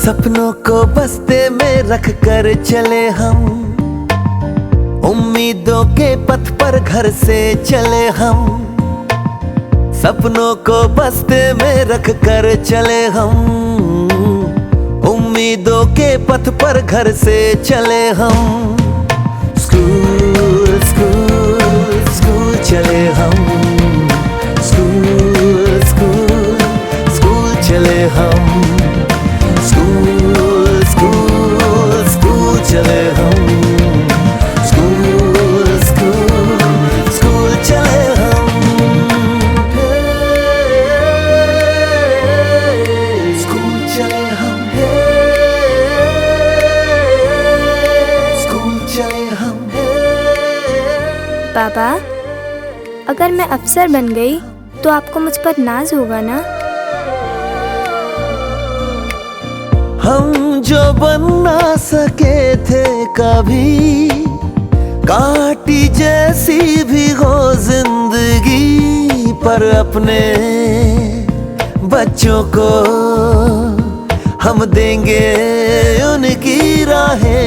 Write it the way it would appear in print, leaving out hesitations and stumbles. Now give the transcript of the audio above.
सपनों को बस्ते में रख कर चले हम, उम्मीदों के पथ पर घर से चले हम। सपनों को बस्ते में रख कर चले हम, उम्मीदों के पथ पर घर से चले हम। स्कूल स्कूल स्कूल चले हम, स्कूल स्कूल स्कूल चले हम, स्कूल स्कूल स्कूल चले हम, स्कूल स्कूल स्कूल चले हम। स्कूल चले हम, स्कूल चले हम। पापा, अगर मैं अफसर बन गई तो आपको मुझ पर नाज होगा ना? हम जो बन ना सके थे कभी, कांटी जैसी भी हो जिंदगी, पर अपने बच्चों को हम देंगे उनकी राहें।